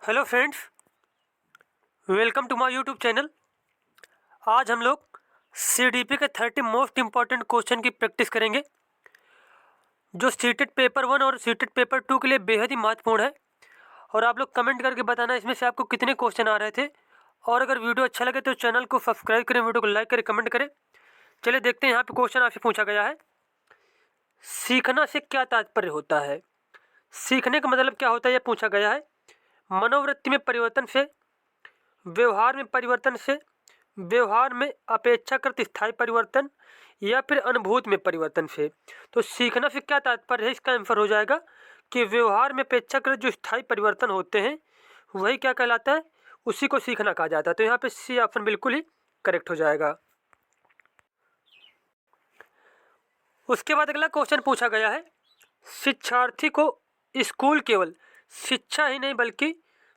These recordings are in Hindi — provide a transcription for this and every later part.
Hello friends, welcome to my YouTube channel. आज हम लोग सीडीपी के 30 मोस्ट इम्पॉर्टेंट क्वेश्चन की प्रैक्टिस करेंगे, जो सीटेट पेपर 1 और सीटेट पेपर 2 के लिए बेहद ही महत्वपूर्ण है। और आप लोग कमेंट करके बताना इसमें से आपको कितने क्वेश्चन आ रहे थे। और अगर वीडियो अच्छा लगे तो चैनल को सब्सक्राइब करें, वीडियो को लाइक करें, कमेंट करें। चलिए देखते हैं, यहाँ पे क्वेश्चन आपसे पूछा गया है, सीखना से क्या तात्पर्य होता है। सीखने का मतलब क्या होता है, यह पूछा गया है। मनोवृत्ति में परिवर्तन से, व्यवहार में परिवर्तन से, व्यवहार में अपेक्षाकृत स्थायी परिवर्तन, या फिर अनुभूति में परिवर्तन से। तो सीखना से क्या तात्पर्य है, इसका आंसर हो जाएगा कि व्यवहार में अपेक्षाकृत जो स्थायी परिवर्तन होते हैं वही क्या कहलाता है, उसी को सीखना कहा जाता है। तो यहाँ पे सी ऑप्शन बिल्कुल ही करेक्ट हो जाएगा। उसके बाद अगला क्वेश्चन पूछा गया है, शिक्षार्थी को स्कूल केवल शिक्षा ही नहीं बल्कि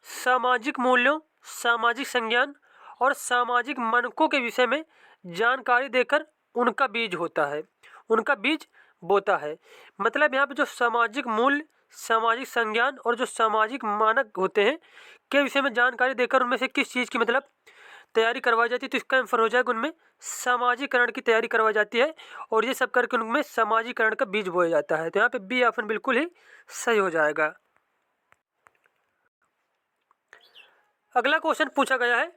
सामाजिक मूल्यों, सामाजिक संज्ञान और सामाजिक मानकों के विषय में जानकारी देकर उनका बीज होता है, उनका बीज बोता है। मतलब यहाँ पे जो सामाजिक मूल्य, सामाजिक संज्ञान और जो सामाजिक मानक होते हैं के विषय में जानकारी देकर उनमें से किस चीज़ की मतलब तैयारी करवाई जाती है, तो इसका आंसर हो जाएगा उनमें सामाजिकरण की तैयारी करवाई जाती है। और ये सब करके उनमें सामाजिकरण का बीज बोया जाता है। तो यहाँ पे बी ऑप्शन बिल्कुल ही सही हो जाएगा। अगला क्वेश्चन पूछा गया है,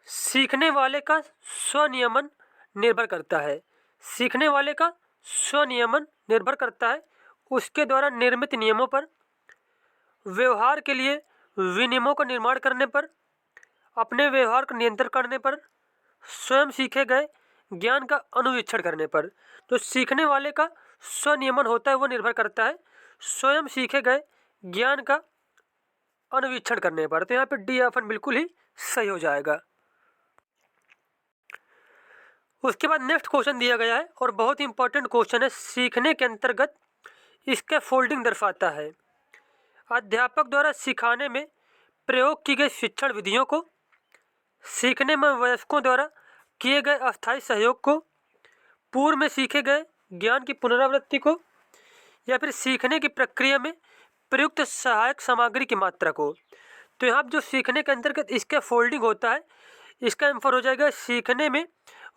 सीखने वाले का स्वनियमन निर्भर करता है। सीखने वाले का स्वनियमन निर्भर करता है उसके द्वारा निर्मित नियमों पर, व्यवहार के लिए विनियमों का निर्माण करने पर, अपने व्यवहार को नियंत्रण करने पर, स्वयं सीखे गए ज्ञान का अनुवीक्षण करने पर। तो सीखने वाले का स्वनियमन होता है वो निर्भर करता है स्वयं सीखे गए ज्ञान का अनुवीक्षण करने पर। तो यहाँ पे डी ऑप्शन बिल्कुल ही सही हो जाएगा। उसके बाद नेक्स्ट क्वेश्चन दिया गया है और बहुत ही इंपॉर्टेंट क्वेश्चन है, सीखने के अंतर्गत इसका फोल्डिंग दर्शाता है। अध्यापक द्वारा सिखाने में प्रयोग की गई शिक्षण विधियों को, सीखने में वयस्कों द्वारा किए गए अस्थायी सहयोग को, पूर्व में सीखे गए ज्ञान की पुनरावृत्ति को, या फिर सीखने की प्रक्रिया में प्रयुक्त सहायक सामग्री की मात्रा को। तो यहाँ जो सीखने के अंतर्गत इसका फोल्डिंग होता है, इसका आंसर हो जाएगा सीखने में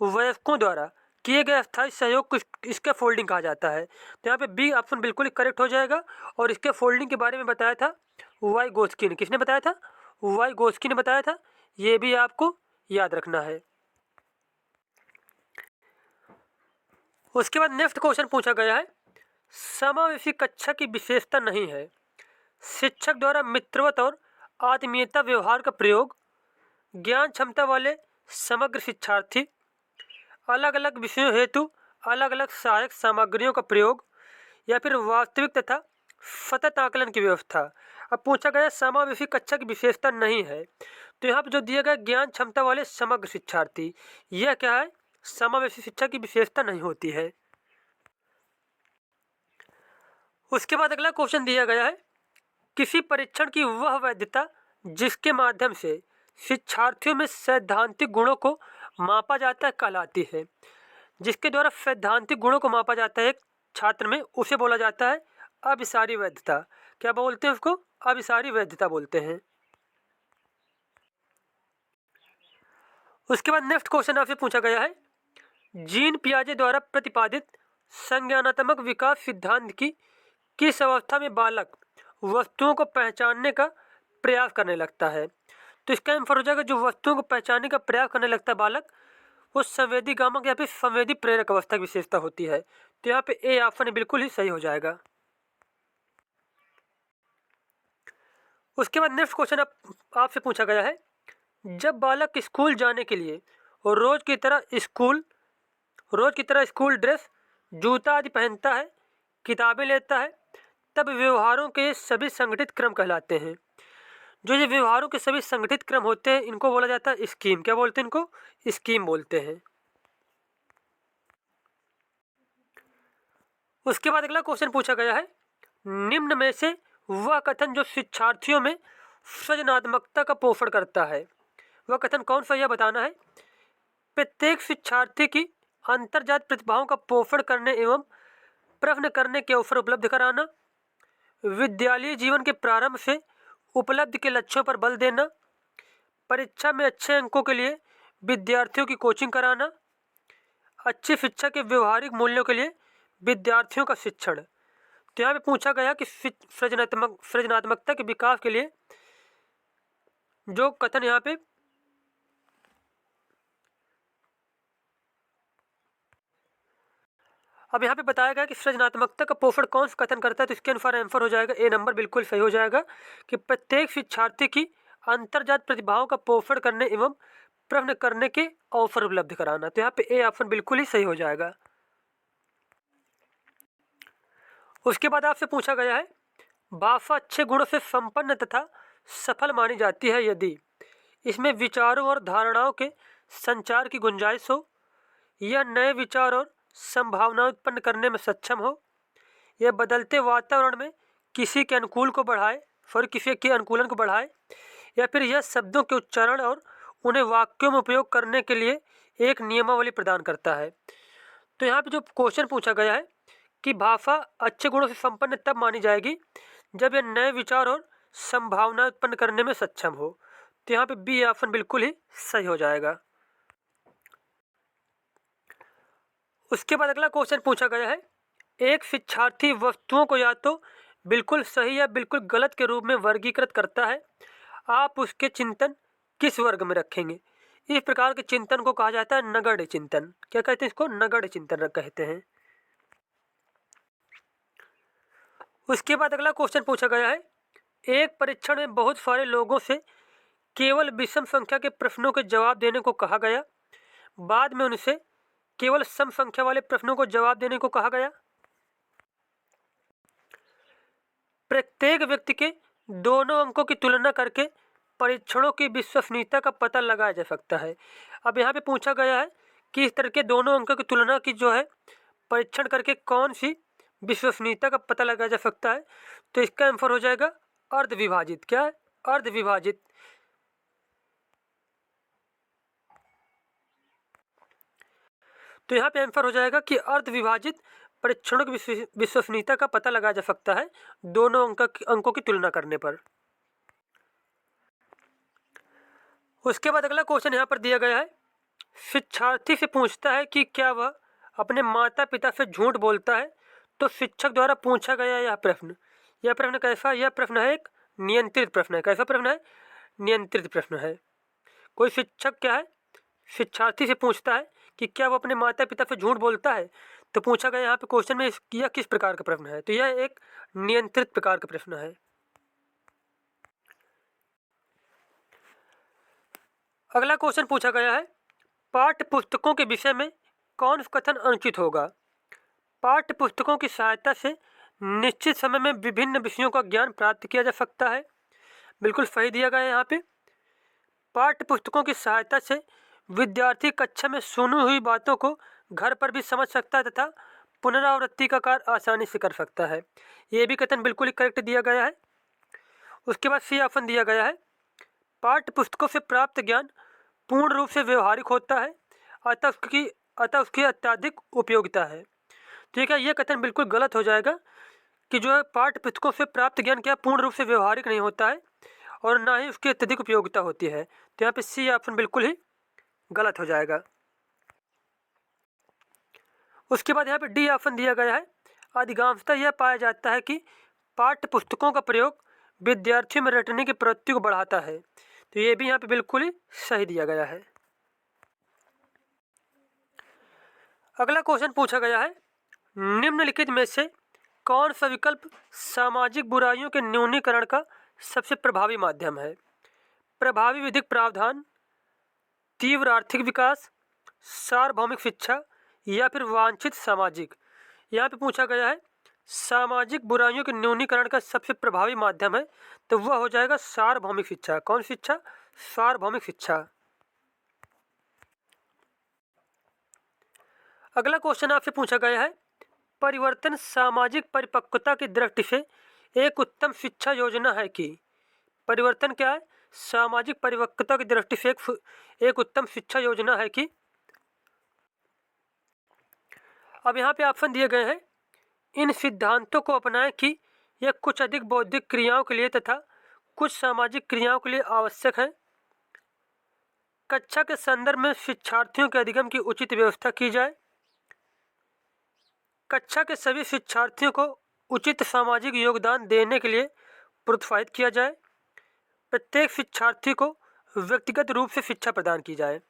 वयस्कों द्वारा किए गए अस्थायी सहयोग को इसका फोल्डिंग कहा जाता है। तो यहाँ पे बी ऑप्शन बिल्कुल ही करेक्ट हो जाएगा। और इसके फोल्डिंग के बारे में बताया था वाई गोस्की ने। किसने बताया था? वाई गोस्की ने बताया था। ये भी आपको याद रखना है। उसके बाद नेक्स्ट क्वेश्चन पूछा गया है, समावेशी कक्षा की विशेषता नहीं है। शिक्षक द्वारा मित्रवत और आत्मीयता व्यवहार का प्रयोग, ज्ञान क्षमता वाले समग्र शिक्षार्थी, अलग अलग विषयों हेतु अलग अलग सहायक सामग्रियों का प्रयोग, या फिर वास्तविक तथा सतत आकलन की व्यवस्था। अब पूछा गया समावेशी कक्षा की विशेषता नहीं है। तो यहाँ पर जो दिया गया ज्ञान क्षमता वाले समग्र शिक्षार्थी, यह क्या है? समावेशी शिक्षा की विशेषता नहीं होती है। उसके बाद अगला क्वेश्चन दिया गया है, किसी परीक्षण की वह वैधता जिसके माध्यम से शिक्षार्थियों में सैद्धांतिक गुणों को मापा जाता है कहलाती है। जिसके द्वारा सैद्धांतिक गुणों को मापा जाता है एक छात्र में, उसे बोला जाता है अभिसारी वैधता। क्या बोलते हैं उसको? अभिसारी वैधता बोलते हैं। उसके बाद नेक्स्ट क्वेश्चन आपसे पूछा गया है, जीन पियाजे द्वारा प्रतिपादित संज्ञानात्मक विकास सिद्धांत की किस अवस्था में बालक वस्तुओं को पहचानने का प्रयास करने लगता है। तो इसका आंसर हो जाएगा जो वस्तुओं को पहचानने का प्रयास करने लगता है बालक, वो संवेदी गामक या फिर संवेदी प्रेरक अवस्था की विशेषता होती है। तो यहाँ पे ए ऑप्शन बिल्कुल ही सही हो जाएगा। उसके बाद नेक्स्ट क्वेश्चन आपसे पूछा गया है, जब बालक स्कूल जाने के लिए और रोज की तरह स्कूल ड्रेस, जूता आदि पहनता है, किताबें लेता है, तब व्यवहारों के सभी संगठित क्रम कहलाते हैं। जो ये व्यवहारों के सभी संगठित क्रम होते हैं इनको बोला जाता है स्कीम। क्या बोलते हैं इनको? स्कीम बोलते हैं। उसके बाद अगला क्वेश्चन पूछा गया है, निम्न में से वह कथन जो शिक्षार्थियों में सृजनात्मकता का पोषण करता है, वह कथन कौन सा, यह बताना है। प्रत्येक शिक्षार्थी की अंतर्जात प्रतिभाओं का पोषण करने एवं प्रश्न करने के अवसर उपलब्ध कराना, विद्यालयी जीवन के प्रारंभ से उपलब्धि के लक्ष्यों पर बल देना, परीक्षा में अच्छे अंकों के लिए विद्यार्थियों की कोचिंग कराना, अच्छी शिक्षा के व्यवहारिक मूल्यों के लिए विद्यार्थियों का शिक्षण। तो यहाँ पे पूछा गया कि सृजनात्मकता के विकास के लिए जो कथन यहाँ पे अब यहाँ पे बताया गया कि सृजनात्मकता का पोषण कौन सा कथन करता है, तो इसके अनुसार आंसर हो जाएगा ए नंबर, बिल्कुल सही हो जाएगा कि प्रत्येक शिक्षार्थी की अंतर्जात प्रतिभाओं का पोषण करने एवं प्रश्न करने के अवसर उपलब्ध कराना। तो यहाँ पे ए ऑप्शन बिल्कुल ही सही हो जाएगा। उसके बाद आपसे पूछा गया है भाषा अच्छे गुणों से संपन्न तथा सफल मानी जाती है यदि इसमें विचारों और धारणाओं के संचार की गुंजाइश हो, यह नए विचार और संभावनाएं उत्पन्न करने में सक्षम हो, यह बदलते वातावरण में किसी के अनुकूलन को बढ़ाए, या फिर यह शब्दों के उच्चारण और उन्हें वाक्यों में उपयोग करने के लिए एक नियमावली प्रदान करता है। तो यहाँ पे जो क्वेश्चन पूछा गया है कि भाषा अच्छे गुणों से संपन्न तब मानी जाएगी जब यह नए विचार और संभावनाएं उत्पन्न करने में सक्षम हो। तो यहाँ पे बी ऑप्शन बिल्कुल ही सही हो जाएगा। उसके बाद अगला क्वेश्चन पूछा गया है एक शिक्षार्थी वस्तुओं को या तो बिल्कुल सही या बिल्कुल गलत के रूप में वर्गीकृत करता है, आप उसके चिंतन किस वर्ग में रखेंगे? इस प्रकार के चिंतन को कहा जाता है नगण्य चिंतन। क्या कहते हैं इसको? नगण्य चिंतन कहते हैं। उसके बाद अगला क्वेश्चन पूछा गया है एक परीक्षण में बहुत सारे लोगों से केवल विषम संख्या के प्रश्नों के जवाब देने को कहा गया, बाद में उनसे केवल सम संख्या वाले प्रश्नों को जवाब देने को कहा गया। प्रत्येक व्यक्ति के दोनों अंकों की तुलना करके परीक्षणों की विश्वसनीयता का पता लगाया जा सकता है। अब यहाँ पे पूछा गया है कि इस तरह के दोनों अंकों की तुलना की जो है परीक्षण करके कौन सी विश्वसनीयता का पता लगाया जा सकता है, तो इसका आंसर हो जाएगा अर्धविभाजित। क्या है? अर्धविभाजित। तो यहाँ पे आंसर हो जाएगा कि अर्धविभाजित परीक्षणों की विश्वसनीयता का पता लगाया जा सकता है दोनों अंकों की तुलना करने पर। उसके बाद अगला क्वेश्चन यहाँ पर दिया गया है शिक्षार्थी से पूछता है कि क्या वह अपने माता पिता से झूठ बोलता है, तो शिक्षक द्वारा पूछा गया यह प्रश्न कैसा? यह प्रश्न है एक नियंत्रित प्रश्न है। कैसा प्रश्न है? नियंत्रित प्रश्न है। कोई शिक्षक क्या है शिक्षार्थी से पूछता है कि क्या वो अपने माता पिता से झूठ बोलता है, तो पूछा गया यहाँ पे क्वेश्चन में यह किस प्रकार का प्रश्न है, तो यह एक नियंत्रित प्रकार का प्रश्न है। अगला क्वेश्चन पूछा गया है पाठ्य पुस्तकों के विषय में कौन सा कथन अनुचित होगा? पाठ्य पुस्तकों की सहायता से निश्चित समय में विभिन्न विषयों का ज्ञान प्राप्त किया जा सकता है। बिल्कुल सही दिया गया है यहाँ पे। पाठ्य पुस्तकों की सहायता से विद्यार्थी कक्षा में सुनी हुई बातों को घर पर भी समझ सकता है तथा पुनरावृत्ति का कार्य आसानी से कर सकता है। ये भी कथन बिल्कुल ही करेक्ट दिया गया है। उसके बाद सी ऑप्शन दिया गया है पाठ्य पुस्तकों से प्राप्त ज्ञान पूर्ण रूप से व्यवहारिक होता है, अतः उसकी अत्यधिक उपयोगिता है। ठीक है, यह कथन बिल्कुल गलत हो जाएगा कि जो है पाठ्य पुस्तकों से प्राप्त ज्ञान क्या पूर्ण रूप से व्यवहारिक नहीं होता है और ना ही उसकी अत्यधिक उपयोगिता होती है। तो यहाँ पे सी ऑप्शन बिल्कुल ही गलत हो जाएगा। उसके बाद यहाँ पे डी ऑप्शन दिया गया है अधिकांशतः यह पाया जाता है कि पाठ्य पुस्तकों का प्रयोग विद्यार्थियों में रटने की प्रवृत्ति को बढ़ाता है। तो ये भी यहाँ पे बिल्कुल ही सही दिया गया है। अगला क्वेश्चन पूछा गया है निम्नलिखित में से कौन सा विकल्प सामाजिक बुराइयों के न्यूनीकरण का सबसे प्रभावी माध्यम है? प्रभावी विधिक प्रावधान, तीव्र आर्थिक विकास, सार्वभौमिक शिक्षा या फिर वांछित सामाजिक। यहाँ पे पूछा गया है सामाजिक बुराइयों के न्यूनीकरण का सबसे प्रभावी माध्यम है, तो वह हो जाएगा सार्वभौमिक शिक्षा। कौन शिक्षा? सार्वभौमिक शिक्षा। अगला क्वेश्चन आपसे पूछा गया है परिवर्तन सामाजिक परिपक्वता की दृष्टि से एक उत्तम शिक्षा योजना है कि? परिवर्तन क्या है? सामाजिक परिपक्वता की दृष्टि से एक उत्तम शिक्षा योजना है कि? अब यहाँ पे ऑप्शन दिए गए हैं इन सिद्धांतों को अपनाएं कि यह कुछ अधिक बौद्धिक क्रियाओं के लिए तथा कुछ सामाजिक क्रियाओं के लिए आवश्यक है। कक्षा के संदर्भ में शिक्षार्थियों के अधिगम की उचित व्यवस्था की जाए। कक्षा के सभी शिक्षार्थियों को उचित सामाजिक योगदान देने के लिए प्रोत्साहित किया जाए। प्रत्येक शिक्षार्थी को व्यक्तिगत रूप से शिक्षा प्रदान की जाए।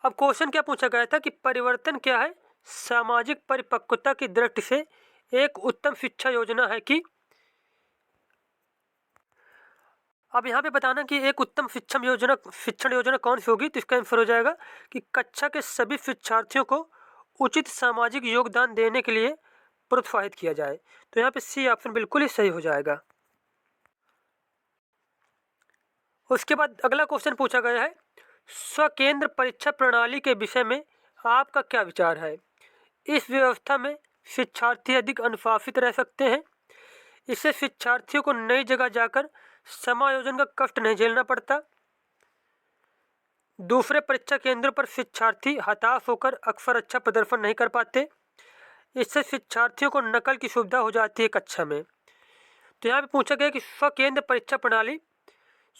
अब क्वेश्चन क्या पूछा गया था कि परिवर्तन क्या है, सामाजिक परिपक्वता की दृष्टि से एक उत्तम शिक्षा योजना है कि। अब यहाँ पे बताना कि एक उत्तम शिक्षण योजना कौन सी होगी, तो इसका आंसर हो जाएगा कि कक्षा के सभी शिक्षार्थियों को उचित सामाजिक योगदान देने के लिए प्रोत्साहित किया जाए। तो यहाँ पे सी ऑप्शन बिल्कुल ही सही हो जाएगा। उसके बाद अगला क्वेश्चन पूछा गया है, स्वकेंद्र परीक्षा प्रणाली के विषय में आपका क्या विचार है। इस व्यवस्था में शिक्षार्थी अधिक अनुशासित रह सकते हैं। इससे शिक्षार्थियों को नई जगह जाकर समायोजन का कष्ट नहीं झेलना पड़ता। दूसरे परीक्षा केंद्रों पर शिक्षार्थी हताश होकर अक्सर अच्छा प्रदर्शन नहीं कर पाते। इससे शिक्षार्थियों को नकल की सुविधा हो जाती है कक्षा में। तो यहाँ पे पूछा गया कि स्वकेंद्र परीक्षा प्रणाली,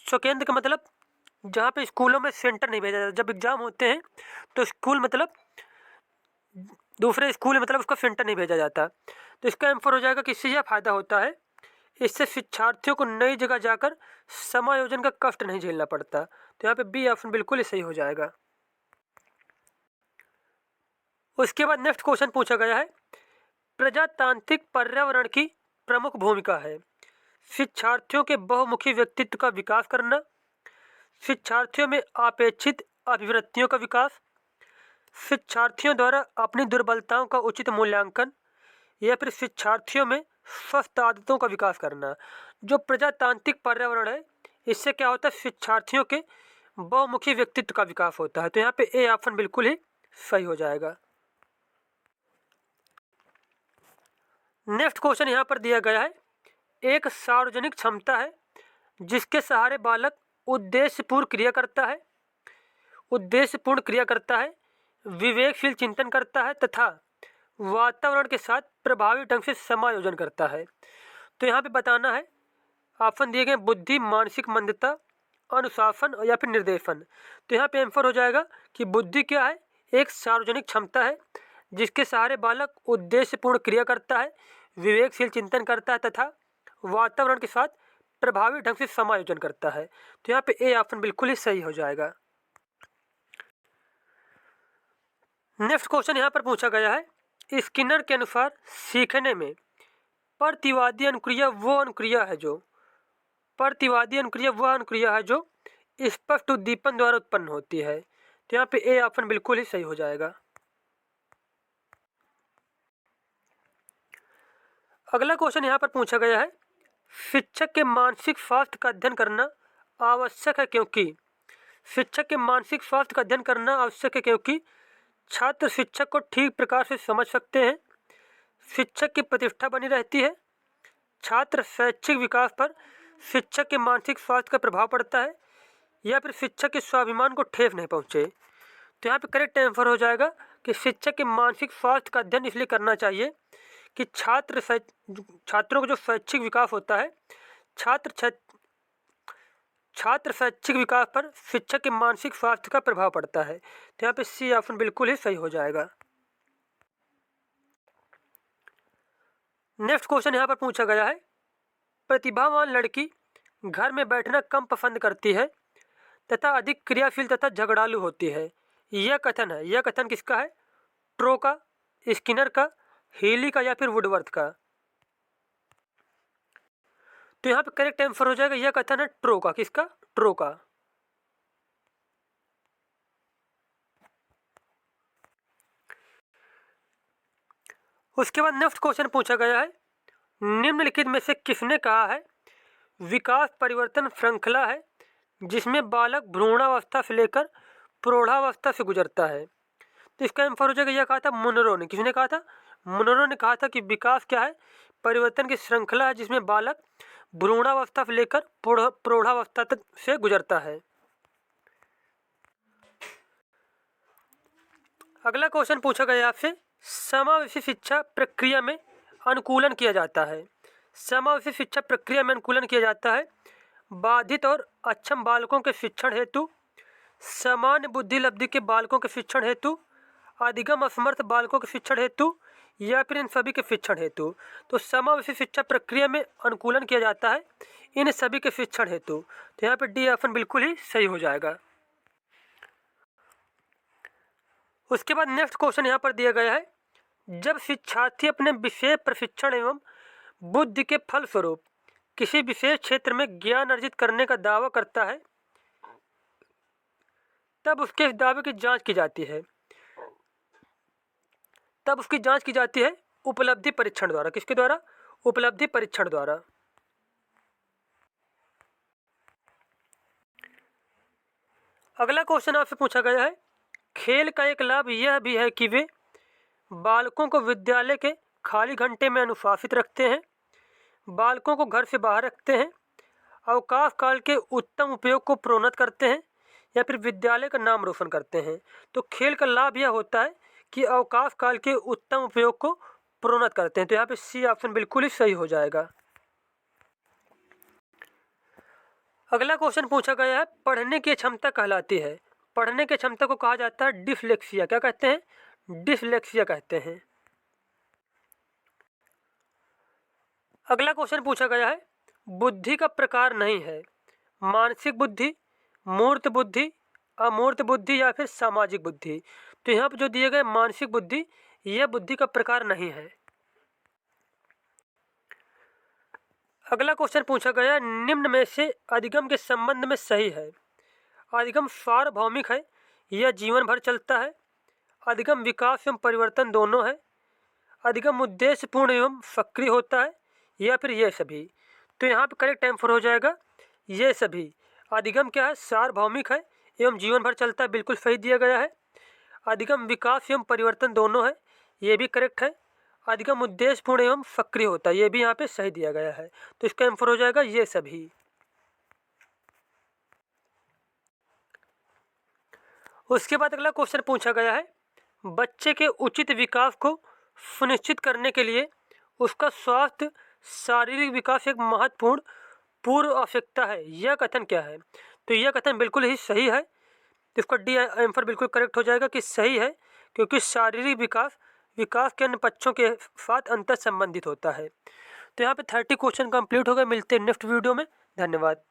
स्वकेंद्र का मतलब जहाँ पे स्कूलों में सेंटर नहीं भेजा जाता। जब एग्जाम होते हैं तो स्कूल मतलब दूसरे स्कूल मतलब उसका सेंटर नहीं भेजा जाता। तो इसका आंसर हो जाएगा कि इससे यह फायदा होता है, इससे शिक्षार्थियों को नई जगह जाकर समायोजन का कष्ट नहीं झेलना पड़ता। तो यहाँ पे बी ऑप्शन बिल्कुल ही सही हो जाएगा। उसके बाद नेक्स्ट क्वेश्चन पूछा गया है, प्रजातांत्रिक पर्यावरण की प्रमुख भूमिका है शिक्षार्थियों के बहुमुखी व्यक्तित्व का विकास करना, शिक्षार्थियों में अपेक्षित अभिवृत्तियों का विकास, शिक्षार्थियों द्वारा अपनी दुर्बलताओं का उचित मूल्यांकन, या फिर शिक्षार्थियों में स्वस्थ आदतों का विकास करना। जो प्रजातांत्रिक पर्यावरण है इससे क्या होता है, शिक्षार्थियों के बहुमुखी व्यक्तित्व का विकास होता है। तो यहाँ पे ए ऑप्शन बिल्कुल ही सही हो जाएगा। नेक्स्ट क्वेश्चन यहाँ पर दिया गया है, एक सार्वजनिक क्षमता है जिसके सहारे बालक उद्देश्यपूर्ण क्रिया करता है, विवेकशील चिंतन करता है तथा वातावरण के साथ प्रभावी ढंग से समायोजन करता है। तो यहाँ पे बताना है, ऑप्शन दिए गए बुद्धि, मानसिक मंदता, अनुशासन या फिर निर्देशन। तो यहाँ पे आंसर हो जाएगा कि बुद्धि क्या है, एक सार्वजनिक क्षमता है जिसके सहारे बालक उद्देश्यपूर्ण क्रिया करता है, विवेकशील चिंतन करता है तथा वातावरण के साथ प्रभावी ढंग से समायोजन करता है। तो यहाँ पे ए ऑप्शन बिल्कुल ही सही हो जाएगा। नेक्स्ट क्वेश्चन यहाँ पर पूछा गया है, स्किनर के अनुसार सीखने में प्रतिवादी अनुक्रिया वह अनुक्रिया है जो स्पष्ट उद्दीपन द्वारा उत्पन्न होती है। तो यहाँ पे ए ऑप्शन बिल्कुल ही सही हो जाएगा। अगला क्वेश्चन यहाँ पर पूछा गया है, शिक्षक के मानसिक स्वास्थ्य का अध्ययन करना आवश्यक है क्योंकि। शिक्षक के मानसिक स्वास्थ्य का अध्ययन करना आवश्यक है क्योंकि छात्र शिक्षक को ठीक प्रकार से समझ सकते हैं, शिक्षक की प्रतिष्ठा बनी रहती है, छात्र शैक्षिक विकास पर शिक्षक के मानसिक स्वास्थ्य का प्रभाव पड़ता है, या फिर शिक्षक के स्वाभिमान को ठेस नहीं पहुँचे। तो यहाँ पे करेक्ट आंसर हो जाएगा कि शिक्षक के मानसिक स्वास्थ्य का अध्ययन इसलिए करना चाहिए कि छात्रों का जो शैक्षिक विकास होता है, छात्र शैक्षिक विकास पर शिक्षक के मानसिक स्वास्थ्य का प्रभाव पड़ता है। तो यहाँ पे सी ऑप्शन बिल्कुल ही सही हो जाएगा। नेक्स्ट क्वेश्चन यहाँ पर पूछा गया है, प्रतिभावान लड़की घर में बैठना कम पसंद करती है तथा अधिक क्रियाशील तथा झगड़ालू होती है। यह कथन किसका है, ट्रो का, स्किनर का, हेली का या फिर वुडवर्थ का। तो यहाँ पे करेक्ट आंसर हो जाएगा, यह कथन है ट्रो का। किसका, ट्रो का। उसके बाद नेक्स्ट क्वेश्चन पूछा गया है, निम्नलिखित में से किसने कहा है विकास परिवर्तन श्रृंखला है जिसमें बालक भ्रूणावस्था से लेकर प्रौढ़ावस्था से गुजरता है। तो इसका आंसर हो जाएगा, यह कहा था मुनरो ने। किसने कहा था, मुनरो ने कहा था कि विकास क्या है, परिवर्तन की श्रृंखला है जिसमें बालक भ्रूणावस्था से लेकर प्रौढ़ावस्था तक से गुजरता है। अगला क्वेश्चन पूछा गया आपसे, समावेशी शिक्षा प्रक्रिया में अनुकूलन किया जाता है। समावेशी शिक्षा प्रक्रिया में अनुकूलन किया जाता है बाधित और अक्षम बालकों के शिक्षण हेतु, सामान्य बुद्धि लब्धि के बालकों के शिक्षण हेतु, अधिगम असमर्थ बालकों के शिक्षण हेतु या फिर इन सभी के शिक्षण हेतु। तो समावेशी शिक्षा प्रक्रिया में अनुकूलन किया जाता है इन सभी के शिक्षण हेतु। तो यहाँ पे डी ऑप्शन बिल्कुल ही सही हो जाएगा। उसके बाद नेक्स्ट क्वेश्चन यहाँ पर दिया गया है, जब शिक्षार्थी अपने विषय प्रशिक्षण एवं बुद्धि के फलस्वरूप किसी विशेष क्षेत्र में ज्ञान अर्जित करने का दावा करता है तब उसके इस दावे की जांच की जाती है। तब उसकी जांच की जाती है उपलब्धि परीक्षण द्वारा। किसके द्वारा? उपलब्धि परीक्षण द्वारा। अगला क्वेश्चन आपसे पूछा गया है, खेल का एक लाभ यह भी है कि वे बालकों को विद्यालय के खाली घंटे में अनुशासित रखते हैं, बालकों को घर से बाहर रखते हैं, अवकाश काल के उत्तम उपयोग को प्रोन्नत करते हैं या फिर विद्यालय का नाम रोशन करते हैं। तो खेल का लाभ यह होता है कि अवकाश काल के उत्तम उपयोग को प्रोन्नत करते हैं। तो यहाँ पे सी ऑप्शन बिल्कुल ही सही हो जाएगा। अगला क्वेश्चन पूछा गया है, पढ़ने की क्षमता कहलाती है। पढ़ने की क्षमता को कहा जाता है डिसलेक्सिया। क्या कहते हैं? डिसलेक्सिया कहते हैं। अगला क्वेश्चन पूछा गया है, बुद्धि का प्रकार नहीं है मानसिक बुद्धि, मूर्त बुद्धि, अमूर्त बुद्धि या फिर सामाजिक बुद्धि। तो यहाँ पर जो दिए गए मानसिक बुद्धि, यह बुद्धि का प्रकार नहीं है। अगला क्वेश्चन पूछा गया, निम्न में से अधिगम के संबंध में सही है। अधिगम सार्वभौमिक है, यह जीवन भर चलता है, अधिगम विकास एवं परिवर्तन दोनों है, अधिगम उद्देश्यपूर्ण एवं सक्रिय होता है या फिर ये सभी। तो यहाँ पे करेक्ट आंसर हो जाएगा ये सभी। अधिगम क्या है? सार्वभौमिक है एवं जीवन भर चलता है, बिल्कुल सही दिया गया है। अधिगम विकास एवं परिवर्तन दोनों है, ये भी करेक्ट है। अधिगम उद्देश्यपूर्ण एवं सक्रिय होता है, ये भी यहाँ पे सही दिया गया है। तो इसका आंसर हो जाएगा ये सभी। उसके बाद अगला क्वेश्चन पूछा गया है, बच्चे के उचित विकास को सुनिश्चित करने के लिए उसका स्वास्थ्य शारीरिक विकास एक महत्वपूर्ण पूर्व आवश्यकता है, यह कथन क्या है? तो यह कथन बिल्कुल ही सही है। इसका डी आंसर बिल्कुल करेक्ट हो जाएगा कि सही है, क्योंकि शारीरिक विकास के अन्य पक्षों के साथ अंतर संबंधित होता है। तो यहाँ पे 30 क्वेश्चन कंप्लीट हो गए। मिलते हैं नेक्स्ट वीडियो में। धन्यवाद।